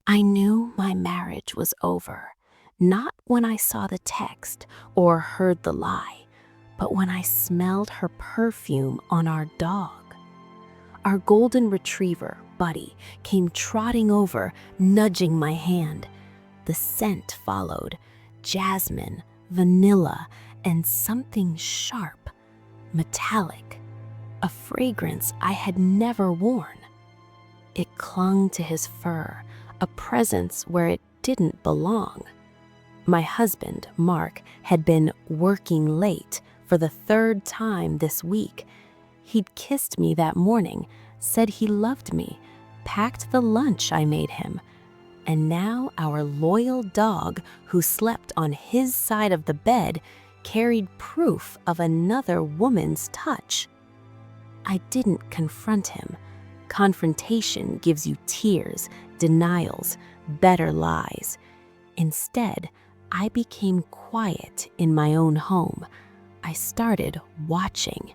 I knew my marriage was over, not when I saw the text or heard the lie, but when I smelled her perfume on our dog. Our golden retriever, Buddy, came trotting over, nudging my hand. The scent followed: jasmine, vanilla, and something sharp, metallic, a fragrance I had never worn. It clung to his fur, a presence where it didn't belong. My husband, Mark, had been working late for the third time this week. He'd kissed me that morning, said he loved me, packed the lunch I made him. And now our loyal dog, who slept on his side of the bed, carried proof of another woman's touch. I didn't confront him. Confrontation gives you tears, denials, better lies. Instead, I became quiet in my own home. I started watching.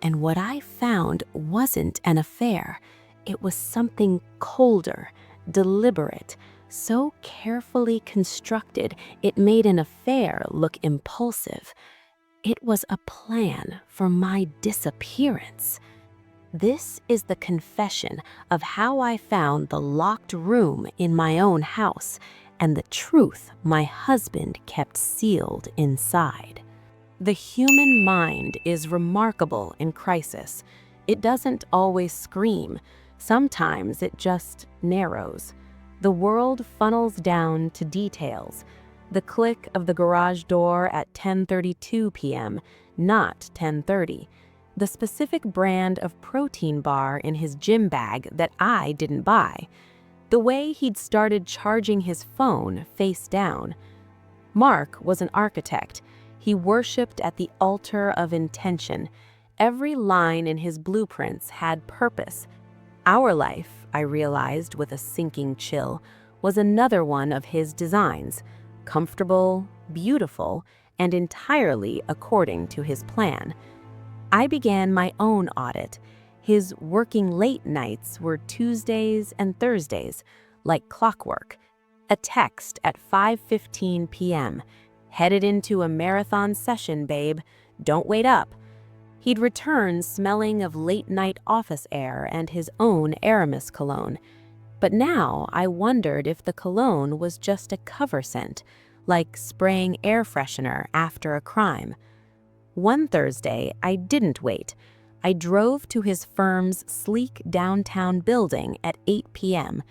And what I found wasn't an affair. It was something colder, deliberate, so carefully constructed it made an affair look impulsive. It was a plan for my disappearance. This is the confession of how I found the locked room in my own house and the truth my husband kept sealed inside. The human mind is remarkable in crisis. It doesn't always scream. Sometimes it just narrows. The world funnels down to details. The click of the garage door at 10:32 p.m., not 10:30. The specific brand of protein bar in his gym bag that I didn't buy. The way he'd started charging his phone face down. Mark was an architect. He worshipped at the altar of intention. Every line in his blueprints had purpose. Our life, I realized with a sinking chill, was another one of his designs. Comfortable, beautiful, and entirely according to his plan. I began my own audit. His working late nights were Tuesdays and Thursdays, like clockwork. A text at 5:15 p.m. Headed into a marathon session, babe. Don't wait up. He'd return smelling of late-night office air and his own Aramis cologne. But now I wondered if the cologne was just a cover scent, like spraying air freshener after a crime. One Thursday, I didn't wait. I drove to his firm's sleek downtown building at 8 p.m.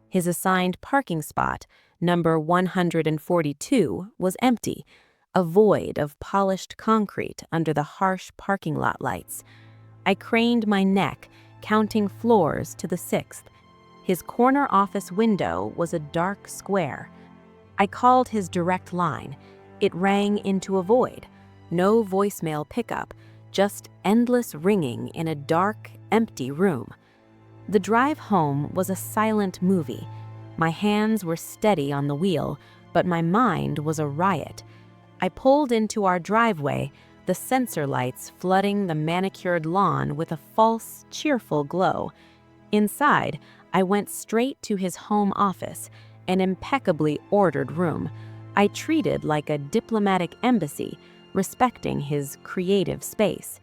His assigned parking spot, number 142, was empty, a void of polished concrete under the harsh parking lot lights. I craned my neck, counting floors to the 6th. His corner office window was a dark square. I called his direct line. It rang into a void. No voicemail pickup, just endless ringing in a dark, empty room. The drive home was a silent movie. My hands were steady on the wheel, but my mind was a riot. I pulled into our driveway, the sensor lights flooding the manicured lawn with a false, cheerful glow. Inside, I went straight to his home office, an impeccably ordered room. I treated like a diplomatic embassy, respecting his creative space.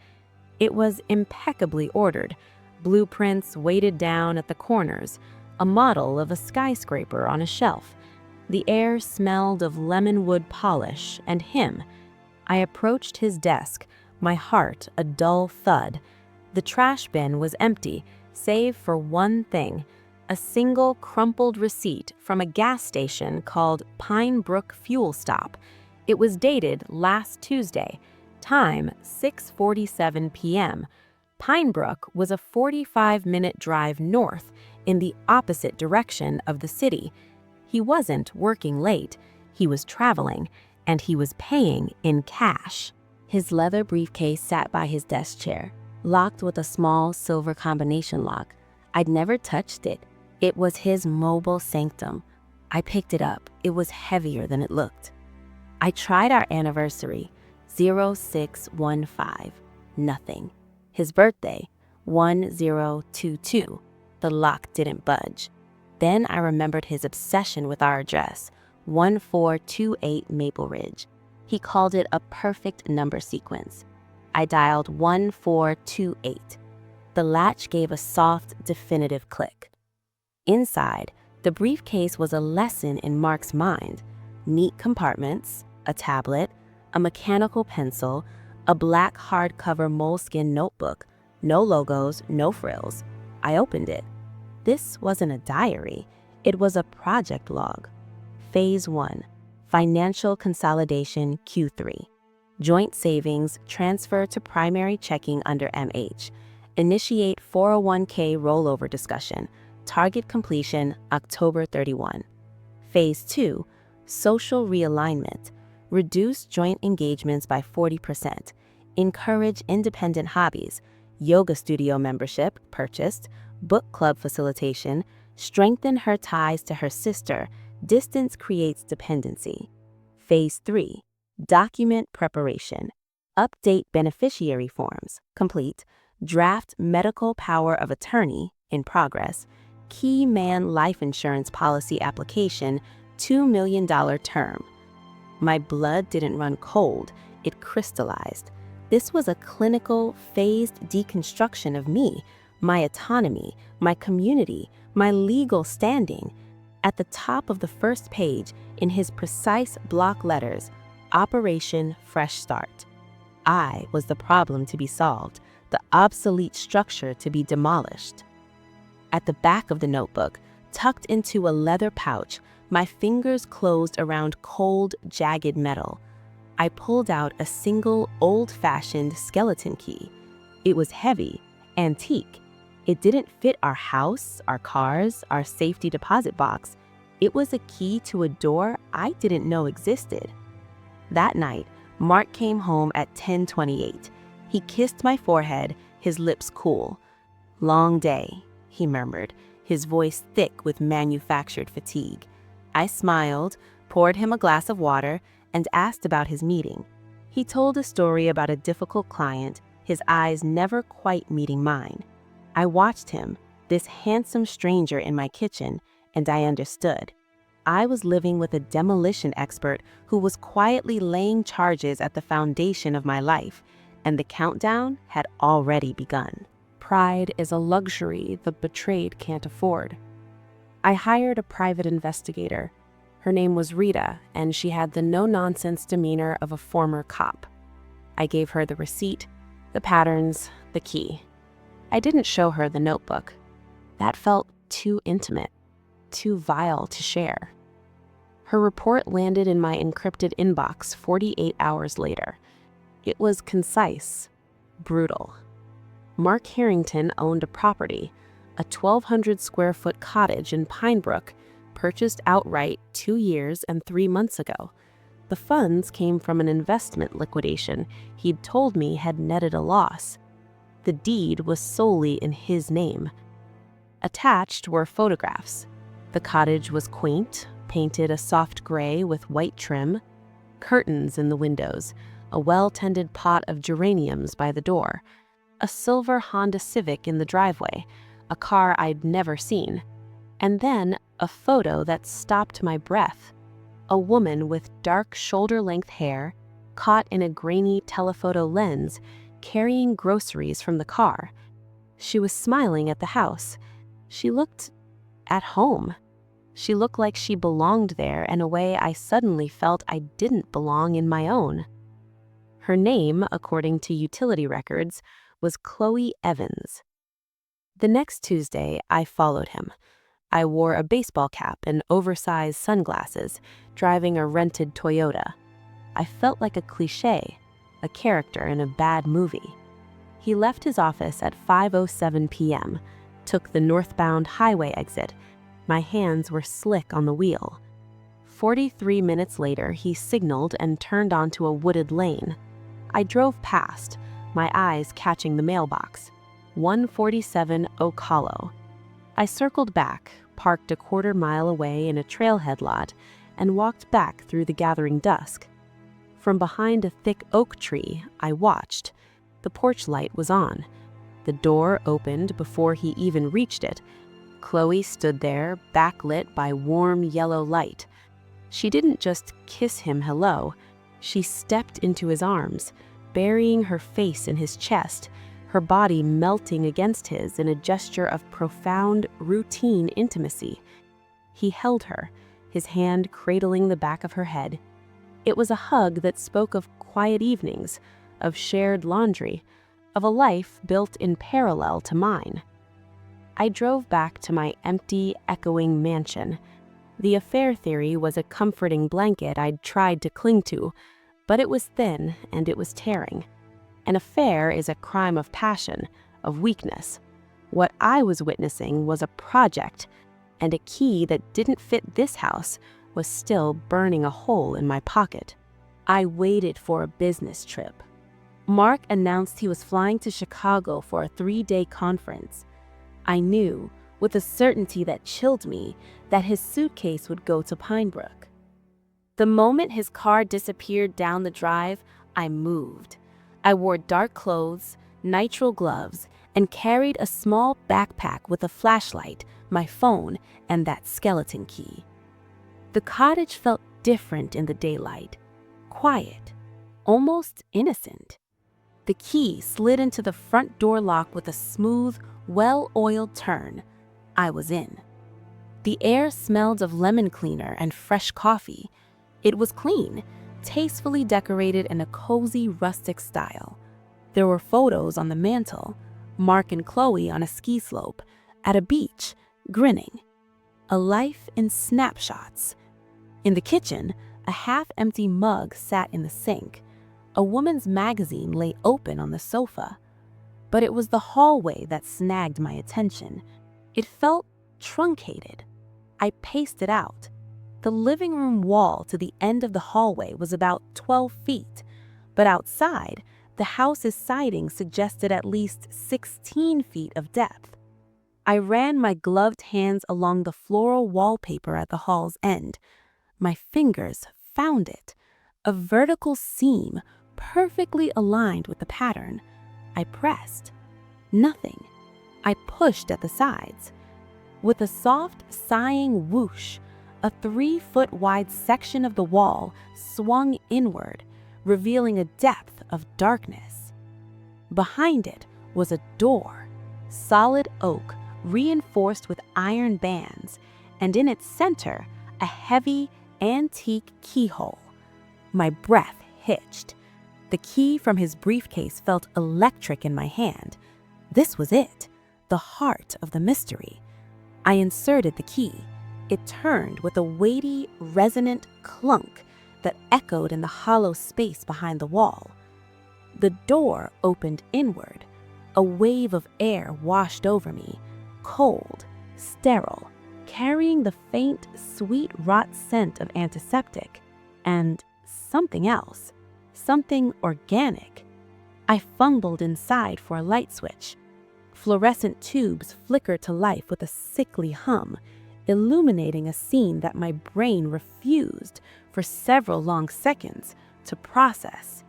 It was impeccably ordered, blueprints weighted down at the corners, a model of a skyscraper on a shelf. The air smelled of lemon wood polish and him. I approached his desk, my heart a dull thud. The trash bin was empty, save for one thing, a single crumpled receipt from a gas station called Pine Brook Fuel Stop. It was dated last Tuesday, time 6:47 p.m. Pine Brook was a 45-minute drive north in the opposite direction of the city. He wasn't working late, he was traveling, and he was paying in cash. His leather briefcase sat by his desk chair, locked with a small silver combination lock. I'd never touched it. It was his mobile sanctum. I picked it up. It was heavier than it looked. I tried our anniversary, 0615, nothing. His birthday, 1022. The lock didn't budge. Then I remembered his obsession with our address, 1428 Maple Ridge. He called it a perfect number sequence. I dialed 1428. The latch gave a soft, definitive click. Inside, the briefcase was a lesson in Mark's mind. Neat compartments, a tablet, a mechanical pencil, a black hardcover moleskin notebook, no logos, no frills. I opened it. This wasn't a diary. It was a project log. Phase 1, Financial Consolidation Q3. Joint savings transfer to primary checking under MH. Initiate 401k rollover discussion. Target completion October 31. Phase 2, Social Realignment. Reduce joint engagements by 40%. Encourage independent hobbies. Yoga studio membership purchased. Book club facilitation. Strengthen her ties to her sister. Distance creates dependency. Phase 3, Document preparation. Update beneficiary forms. Complete. Draft medical power of attorney in progress. Key man life insurance policy application, $2 million term. My blood didn't run cold, it crystallized. This was a clinical, phased deconstruction of me, my autonomy, my community, my legal standing. At the top of the first page, in his precise block letters, Operation Fresh Start. I was the problem to be solved, the obsolete structure to be demolished. At the back of the notebook, tucked into a leather pouch, my fingers closed around cold, jagged metal. I pulled out a single, old-fashioned skeleton key. It was heavy, antique. It didn't fit our house, our cars, our safety deposit box. It was a key to a door I didn't know existed. That night, Mark came home at 10:28. He kissed my forehead, his lips cool. "Long day," he murmured, his voice thick with manufactured fatigue. I smiled, poured him a glass of water, and asked about his meeting. He told a story about a difficult client, his eyes never quite meeting mine. I watched him, this handsome stranger in my kitchen, and I understood. I was living with a demolition expert who was quietly laying charges at the foundation of my life, and the countdown had already begun. Pride is a luxury the betrayed can't afford. I hired a private investigator. Her name was Rita, and she had the no-nonsense demeanor of a former cop. I gave her the receipt, the patterns, the key. I didn't show her the notebook. That felt too intimate, too vile to share. Her report landed in my encrypted inbox 48 hours later. It was concise, brutal. Mark Harrington owned a property, a 1,200 square foot cottage in Pinebrook, purchased outright 2 years and 3 months ago. The funds came from an investment liquidation he'd told me had netted a loss. The deed was solely in his name. Attached were photographs. The cottage was quaint, painted a soft gray with white trim, curtains in the windows, a well-tended pot of geraniums by the door, a silver Honda Civic in the driveway, a car I'd never seen, and then a photo that stopped my breath. A woman with dark shoulder-length hair, caught in a grainy telephoto lens, carrying groceries from the car. She was smiling at the house. She looked at home. She looked like she belonged there in a way I suddenly felt I didn't belong in my own. Her name, according to utility records, was Chloe Evans. The next Tuesday, I followed him. I wore a baseball cap and oversized sunglasses, driving a rented Toyota. I felt like a cliché, a character in a bad movie. He left his office at 5:07 p.m., took the northbound highway exit. My hands were slick on the wheel. 43 minutes later, he signaled and turned onto a wooded lane. I drove past, my eyes catching the mailbox. 147 Oak Hollow. I circled back, parked a quarter mile away in a trailhead lot, and walked back through the gathering dusk. From behind a thick oak tree, I watched. The porch light was on. The door opened before he even reached it. Chloe stood there, backlit by warm yellow light. She didn't just kiss him hello. She stepped into his arms, burying her face in his chest, her body melting against his in a gesture of profound, routine intimacy. He held her, his hand cradling the back of her head. It was a hug that spoke of quiet evenings, of shared laundry, of a life built in parallel to mine. I drove back to my empty, echoing mansion. The affair theory was a comforting blanket I'd tried to cling to, but it was thin and it was tearing. An affair is a crime of passion, of weakness. What I was witnessing was a project, and a key that didn't fit this house was still burning a hole in my pocket. I waited for a business trip. Mark announced he was flying to Chicago for a 3-day conference. I knew, with a certainty that chilled me, that his suitcase would go to Pinebrook. The moment his car disappeared down the drive, I moved. I wore dark clothes, nitrile gloves, and carried a small backpack with a flashlight, my phone, and that skeleton key. The cottage felt different in the daylight, quiet, almost innocent. The key slid into the front door lock with a smooth, well-oiled turn. I was in. The air smelled of lemon cleaner and fresh coffee. It was clean, tastefully decorated in a cozy, rustic style. There were photos on the mantle, Mark and Chloe on a ski slope, at a beach, grinning. A life in snapshots. In the kitchen, a half-empty mug sat in the sink. A woman's magazine lay open on the sofa. But it was the hallway that snagged my attention. It felt truncated. I paced it out. The living room wall to the end of the hallway was about 12 feet, but outside, the house's siding suggested at least 16 feet of depth. I ran my gloved hands along the floral wallpaper at the hall's end. My fingers found it, a vertical seam perfectly aligned with the pattern. I pressed. Nothing. I pushed at the sides. With a soft, sighing whoosh, a 3-foot-wide section of the wall swung inward, revealing a depth of darkness. Behind it was a door, solid oak, reinforced with iron bands, and in its center, a heavy, antique keyhole. My breath hitched. The key from his briefcase felt electric in my hand. This was it, the heart of the mystery. I inserted the key. It turned with a weighty, resonant clunk that echoed in the hollow space behind the wall. The door opened inward. A wave of air washed over me, cold, sterile, carrying the faint, sweet rot scent of antiseptic, and something else, something organic. I fumbled inside for a light switch. Fluorescent tubes flickered to life with a sickly hum, illuminating a scene that my brain refused for several long seconds to process.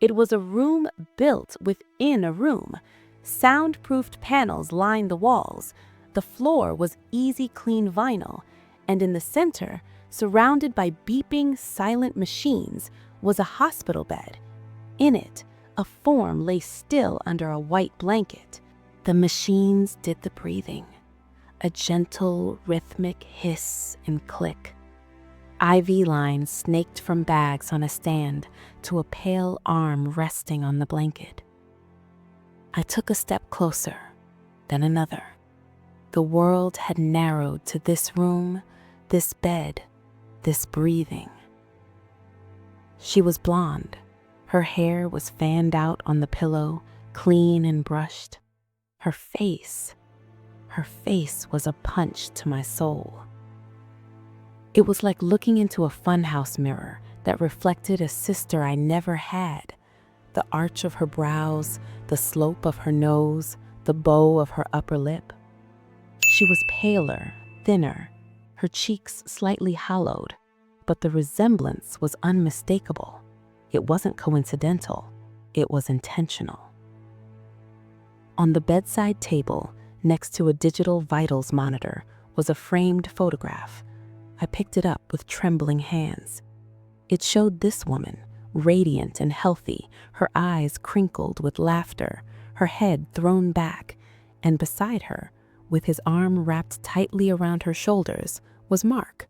It was a room built within a room. Soundproofed panels lined the walls. The floor was easy, clean vinyl, and in the center, surrounded by beeping, silent machines, was a hospital bed. In it, a form lay still under a white blanket. The machines did the breathing, a gentle, rhythmic hiss and click. IV lines snaked from bags on a stand to a pale arm resting on the blanket. I took a step closer, then another. The world had narrowed to this room, this bed, this breathing. She was blonde. Her hair was fanned out on the pillow, clean and brushed. Her face was a punch to my soul. It was like looking into a funhouse mirror that reflected a sister I never had. The arch of her brows, the slope of her nose, the bow of her upper lip. She was paler, thinner, her cheeks slightly hollowed, but the resemblance was unmistakable. It wasn't coincidental, it was intentional. On the bedside table, Next to a digital vitals monitor was a framed photograph. I picked it up with trembling hands. It showed this woman, radiant and healthy, her eyes crinkled with laughter, her head thrown back, and beside her, with his arm wrapped tightly around her shoulders, was Mark,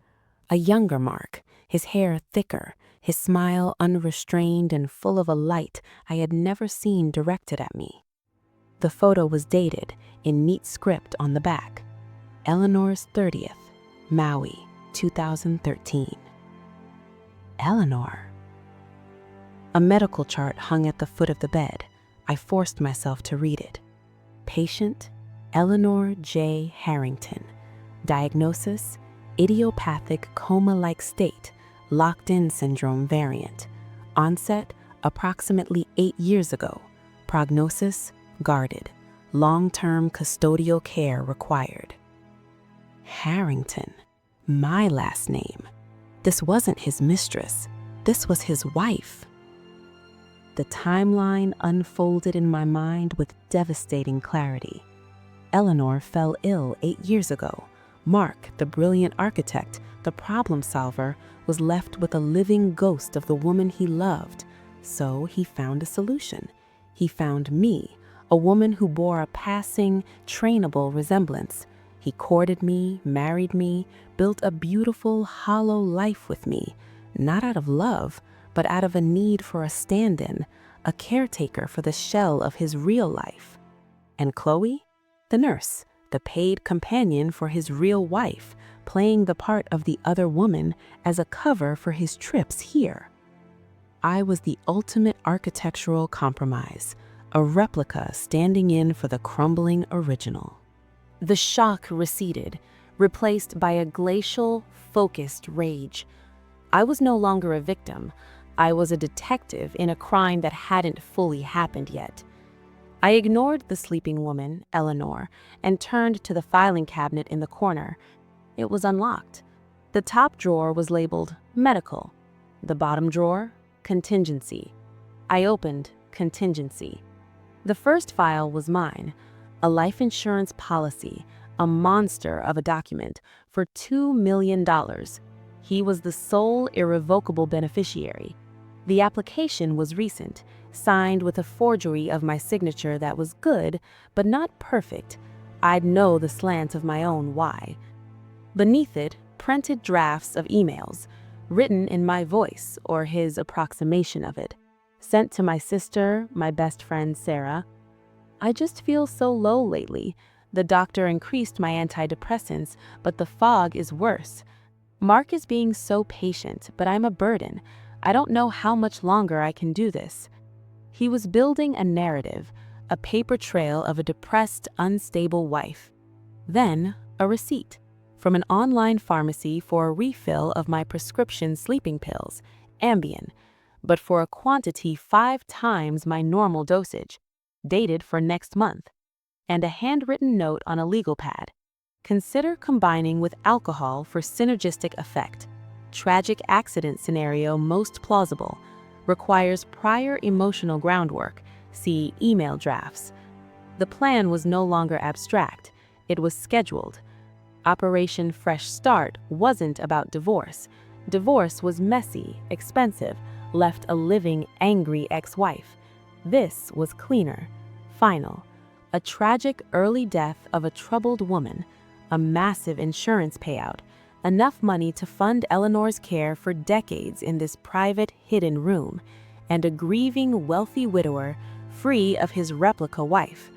a younger Mark, his hair thicker, his smile unrestrained and full of a light I had never seen directed at me. The photo was dated in neat script on the back. Eleanor's 30th, Maui, 2013. Eleanor. A medical chart hung at the foot of the bed. I forced myself to read it. Patient, Eleanor J. Harrington. Diagnosis, idiopathic coma-like state, locked-in syndrome variant. Onset, approximately 8 years ago. Prognosis, guarded. Long-term custodial care required. Harrington, my last name. This wasn't his mistress. This was his wife. The timeline unfolded in my mind with devastating clarity. Eleanor fell ill 8 years ago. Mark, the brilliant architect, the problem solver, was left with a living ghost of the woman he loved. So he found a solution. He found me, a woman who bore a passing, trainable resemblance. He courted me, married me, built a beautiful, hollow life with me, not out of love, but out of a need for a stand-in, a caretaker for the shell of his real life. And Chloe? The nurse, the paid companion for his real wife, playing the part of the other woman as a cover for his trips here. I was the ultimate architectural compromise, a replica standing in for the crumbling original. The shock receded, replaced by a glacial, focused rage. I was no longer a victim. I was a detective in a crime that hadn't fully happened yet. I ignored the sleeping woman, Eleanor, and turned to the filing cabinet in the corner. It was unlocked. The top drawer was labeled Medical. The bottom drawer, Contingency. I opened Contingency. The first file was mine, a life insurance policy, a monster of a document, for $2 million. He was the sole irrevocable beneficiary. The application was recent, signed with a forgery of my signature that was good, but not perfect. I'd know the slant of my own why. Beneath it, printed drafts of emails, written in my voice or his approximation of it, sent to my sister, my best friend Sarah. I just feel so low lately. The doctor increased my antidepressants, but the fog is worse. Mark is being so patient, but I'm a burden. I don't know how much longer I can do this. He was building a narrative, a paper trail of a depressed, unstable wife. Then, a receipt from an online pharmacy for a refill of my prescription sleeping pills, Ambien, but for a quantity 5 times my normal dosage, dated for next month, and a handwritten note on a legal pad. Consider combining with alcohol for synergistic effect. Tragic accident scenario most plausible. Requires prior emotional groundwork. See email drafts. The plan was no longer abstract. It was scheduled. Operation Fresh Start wasn't about divorce. Divorce was messy, expensive, left a living, angry ex-wife. This was cleaner, final. A tragic early death of a troubled woman, a massive insurance payout, enough money to fund Eleanor's care for decades in this private, hidden room, and a grieving, wealthy widower free of his replica wife.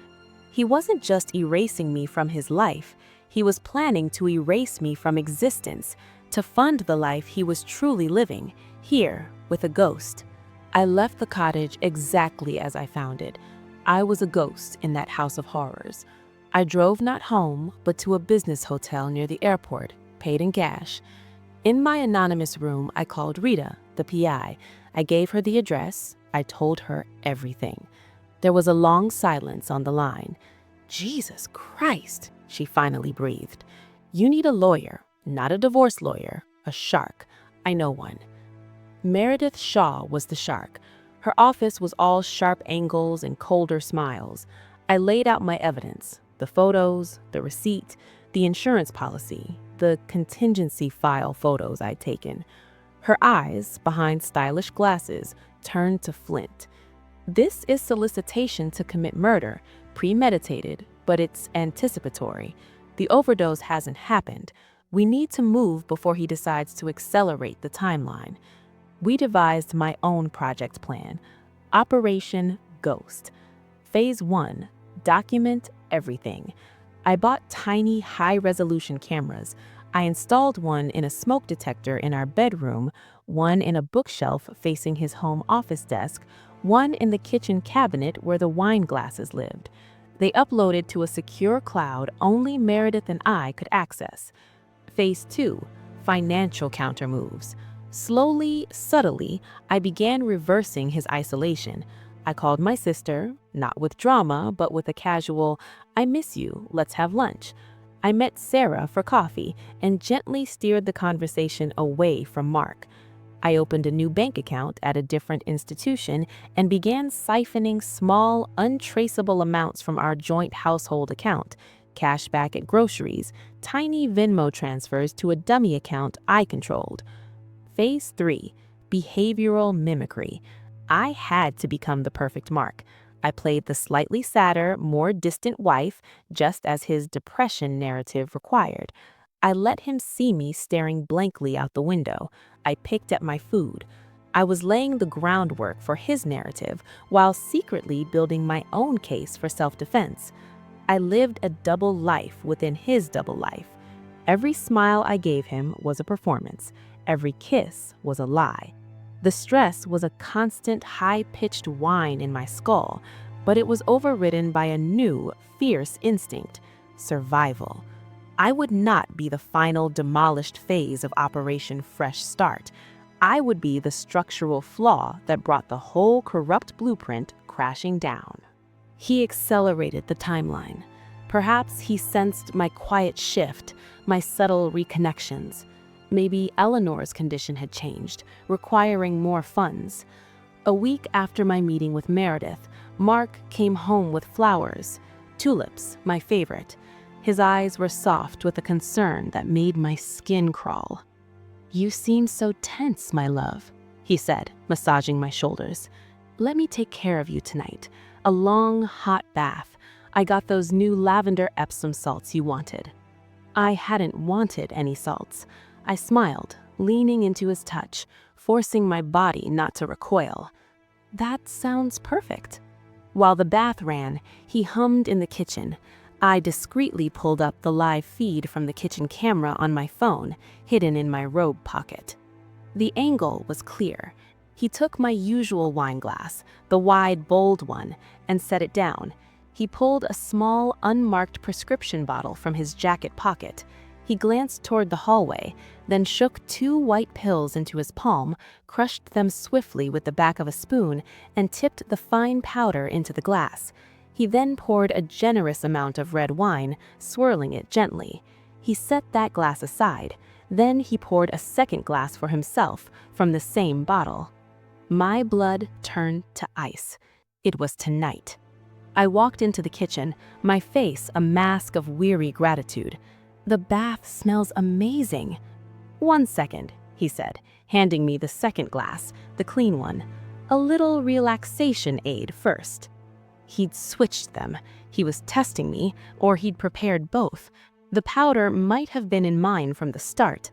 He wasn't just erasing me from his life, he was planning to erase me from existence, to fund the life he was truly living, here, with a ghost. I left the cottage exactly as I found it. I was a ghost in that house of horrors. I drove not home, but to a business hotel near the airport, paid in cash. In my anonymous room, I called Rita, the PI. I gave her the address. I told her everything. There was a long silence on the line. "Jesus Christ," she finally breathed. "You need a lawyer, not a divorce lawyer, a shark. I know one." Meredith Shaw was the shark. Her office was all sharp angles and colder smiles. I laid out my evidence. The photos, the receipt, the insurance policy, the contingency file photos I'd taken. Her eyes, behind stylish glasses, turned to flint. This is solicitation to commit murder, premeditated, but it's anticipatory. The overdose hasn't happened. We need to move before he decides to accelerate the timeline. We devised my own project plan. Operation Ghost. Phase 1. Document everything. I bought tiny, high-resolution cameras. I installed one in a smoke detector in our bedroom, one in a bookshelf facing his home office desk, one in the kitchen cabinet where the wine glasses lived. They uploaded to a secure cloud only Meredith and I could access. Phase 2. Financial countermoves. Slowly, subtly, I began reversing his isolation. I called my sister, not with drama, but with a casual, "I miss you, let's have lunch." I met Sarah for coffee and gently steered the conversation away from Mark. I opened a new bank account at a different institution and began siphoning small, untraceable amounts from our joint household account, cash back at groceries, tiny Venmo transfers to a dummy account I controlled. Phase 3. Behavioral mimicry. I had to become the perfect Mark. I played the slightly sadder, more distant wife, just as his depression narrative required. I let him see me staring blankly out the window. I picked at my food. I was laying the groundwork for his narrative while secretly building my own case for self-defense. I lived a double life within his double life. Every smile I gave him was a performance. Every kiss was a lie. The stress was a constant, high-pitched whine in my skull, but it was overridden by a new, fierce instinct: survival. I would not be the final demolished phase of Operation Fresh Start. I would be the structural flaw that brought the whole corrupt blueprint crashing down. He accelerated the timeline. Perhaps he sensed my quiet shift, my subtle reconnections. Maybe Eleanor's condition had changed, requiring more funds. A week after my meeting with Meredith, Mark came home with flowers, tulips, my favorite. His eyes were soft with a concern that made my skin crawl. "You seem so tense, my love," he said, massaging my shoulders. "Let me take care of you tonight. A long, hot bath. I got those new lavender Epsom salts you wanted." I hadn't wanted any salts. I smiled, leaning into his touch, forcing my body not to recoil. "That sounds perfect." While the bath ran, he hummed in the kitchen. I discreetly pulled up the live feed from the kitchen camera on my phone, hidden in my robe pocket. The angle was clear. He took my usual wine glass, the wide, bold one, and set it down. He pulled a small, unmarked prescription bottle from his jacket pocket. He glanced toward the hallway, then shook 2 white pills into his palm, crushed them swiftly with the back of a spoon, and tipped the fine powder into the glass. He then poured a generous amount of red wine, swirling it gently. He set that glass aside. Then he poured a second glass for himself from the same bottle. My blood turned to ice. It was tonight. I walked into the kitchen, my face a mask of weary gratitude. "The bath smells amazing." "1 second," he said, handing me the second glass, the clean one. "A little relaxation aid first." He'd switched them. He was testing me, or he'd prepared both. The powder might have been in mine from the start.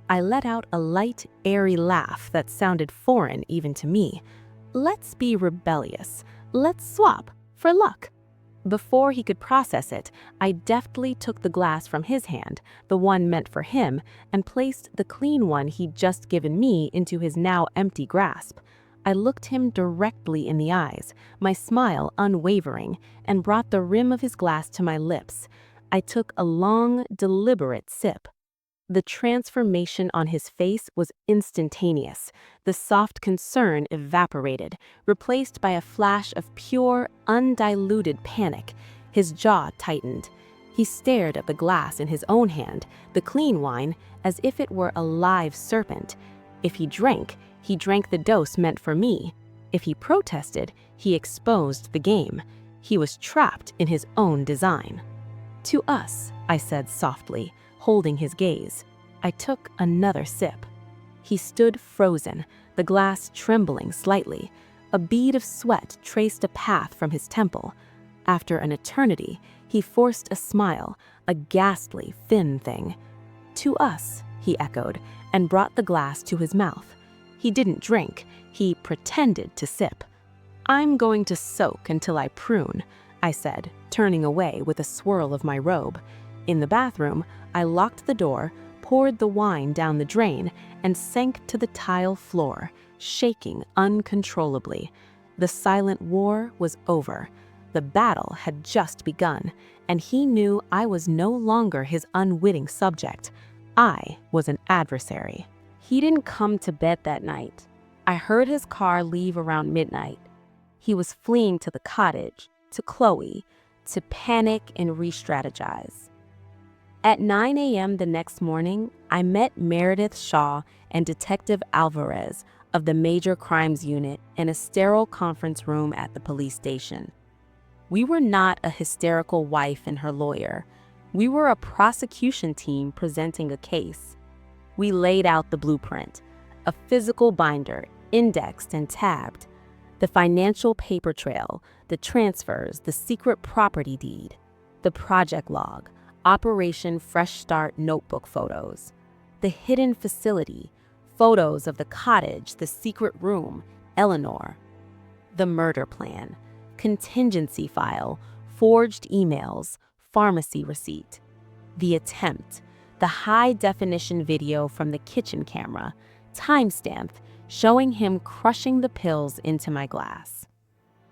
I let out a light, airy laugh that sounded foreign even to me. "Let's be rebellious. Let's swap, for luck." Before he could process it, I deftly took the glass from his hand, the one meant for him, and placed the clean one he'd just given me into his now empty grasp. I looked him directly in the eyes, my smile unwavering, and brought the rim of his glass to my lips. I took a long, deliberate sip. The transformation on his face was instantaneous. The soft concern evaporated, replaced by a flash of pure, undiluted panic. His jaw tightened. He stared at the glass in his own hand, the clean wine, as if it were a live serpent. If he drank the dose meant for me. If he protested, he exposed the game. He was trapped in his own design. To us, I said softly, holding his gaze. I took another sip. He stood frozen, the glass trembling slightly. A bead of sweat traced a path from his temple. After an eternity, he forced a smile, a ghastly, thin thing. To us, he echoed, and brought the glass to his mouth. He didn't drink, he pretended to sip. I'm going to soak until I prune, I said, turning away with a swirl of my robe. In the bathroom, I locked the door, poured the wine down the drain, and sank to the tile floor, shaking uncontrollably. The silent war was over. The battle had just begun, and he knew I was no longer his unwitting subject. I was an adversary. He didn't come to bed that night. I heard his car leave around midnight. He was fleeing to the cottage, to Chloe, to panic and re-strategize. At 9 a.m. the next morning, I met Meredith Shaw and Detective Alvarez of the Major Crimes Unit in a sterile conference room at the police station. We were not a hysterical wife and her lawyer. We were a prosecution team presenting a case. We laid out the blueprint, a physical binder, indexed and tabbed, the financial paper trail, the transfers, the secret property deed, the project log, Operation Fresh Start notebook photos, the hidden facility, photos of the cottage, the secret room, Eleanor, the murder plan, contingency file, forged emails, pharmacy receipt, the attempt, the high-definition video from the kitchen camera, time-stamped, showing him crushing the pills into my glass.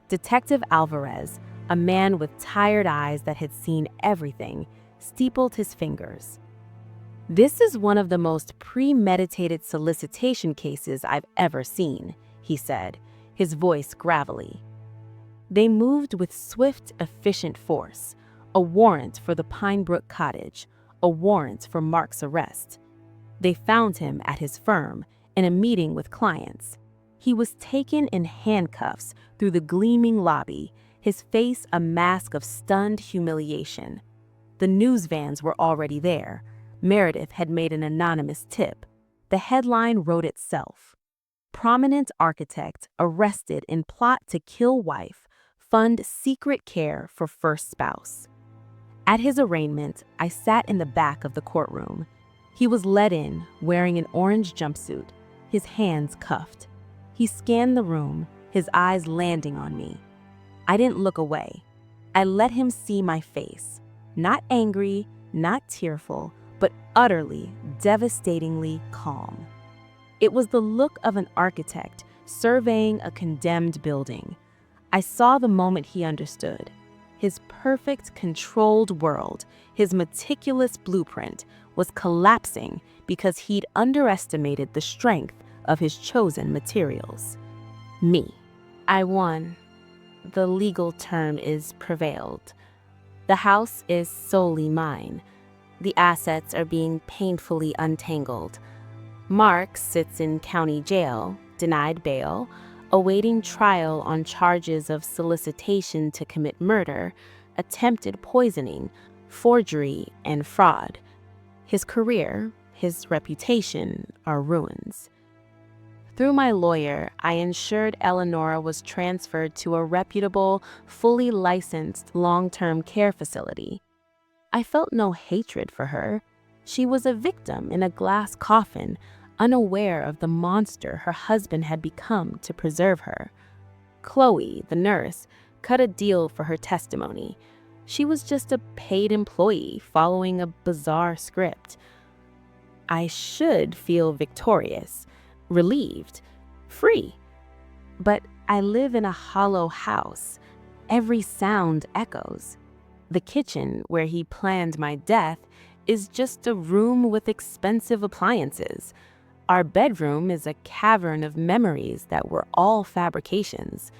Detective Alvarez, a man with tired eyes that had seen everything, steepled his fingers. "This is one of the most premeditated solicitation cases I've ever seen," he said, his voice gravelly. They moved with swift, efficient force. A warrant for the Pinebrook cottage, a warrant for Mark's arrest. They found him at his firm, in a meeting with clients. He was taken in handcuffs through the gleaming lobby, his face a mask of stunned humiliation. The news vans were already there. Meredith had made an anonymous tip. The headline wrote itself. Prominent architect arrested in plot to kill wife, fund secret care for first spouse. At his arraignment, I sat in the back of the courtroom. He was led in, wearing an orange jumpsuit, his hands cuffed. He scanned the room, his eyes landing on me. I didn't look away. I let him see my face. Not angry, not tearful, but utterly, devastatingly calm. It was the look of an architect surveying a condemned building. I saw the moment he understood. His perfect, controlled world, his meticulous blueprint, was collapsing because he'd underestimated the strength of his chosen materials. Me. I won. The legal term is prevailed. The house is solely mine. The assets are being painfully untangled. Mark sits in county jail, denied bail, awaiting trial on charges of solicitation to commit murder, attempted poisoning, forgery, and fraud. His career, his reputation are ruins. Through my lawyer, I ensured Eleanor was transferred to a reputable, fully licensed long-term care facility. I felt no hatred for her. She was a victim in a glass coffin, unaware of the monster her husband had become to preserve her. Chloe, the nurse, cut a deal for her testimony. She was just a paid employee following a bizarre script. I should feel victorious, relieved, free. But I live in a hollow house. Every sound echoes. The kitchen, where he planned my death, is just a room with expensive appliances. Our bedroom is a cavern of memories that were all fabrications.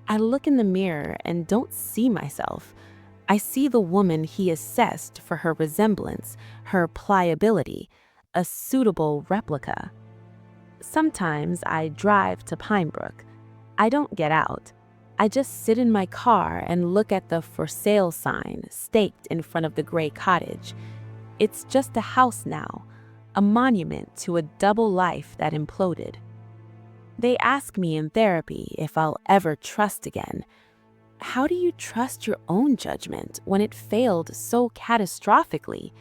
I look in the mirror and don't see myself. I see the woman he assessed for her resemblance, her pliability, a suitable replica. Sometimes I drive to Pinebrook. I don't get out. I just sit in my car and look at the for sale sign staked in front of the gray cottage. It's just a house now, a monument to a double life that imploded. They ask me in therapy if I'll ever trust again. How do you trust your own judgment when it failed so catastrophically?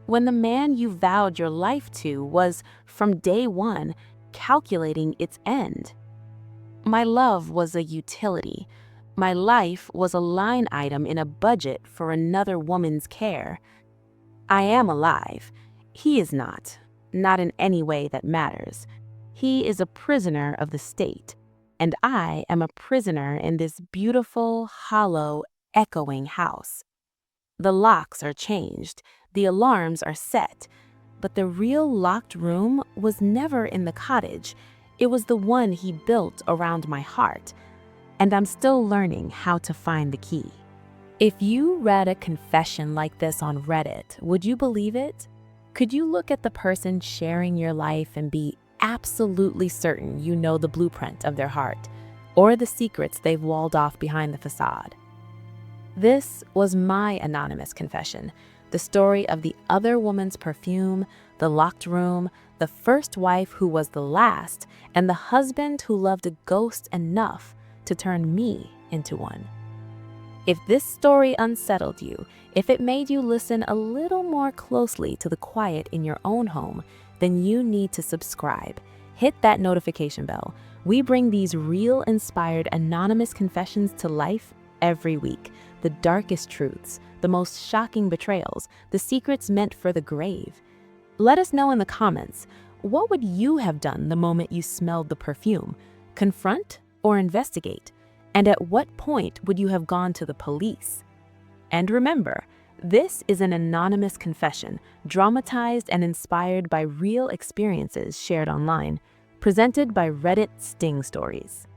When the man you vowed your life to was, from day one, calculating its end? My love was a utility. My life was a line item in a budget for another woman's care. I am alive. He is not in any way that matters. He is a prisoner of the state, and I am a prisoner in this beautiful, hollow, echoing house. The locks are changed, the alarms are set, but the real locked room was never in the cottage. It was the one he built around my heart, and I'm still learning how to find the key. If you read a confession like this on Reddit, would you believe it? Could you look at the person sharing your life and be absolutely certain you know the blueprint of their heart, or the secrets they've walled off behind the facade? This was my anonymous confession, the story of the other woman's perfume, the locked room, the first wife who was the last, and the husband who loved a ghost enough to turn me into one. If this story unsettled you, if it made you listen a little more closely to the quiet in your own home, then you need to subscribe. Hit that notification bell. We bring these real inspired anonymous confessions to life every week. The darkest truths, the most shocking betrayals, the secrets meant for the grave. Let us know in the comments, what would you have done the moment you smelled the perfume? Confront or investigate? And at what point would you have gone to the police? And remember, this is an anonymous confession, dramatized and inspired by real experiences shared online, presented by Reddit Sting Stories.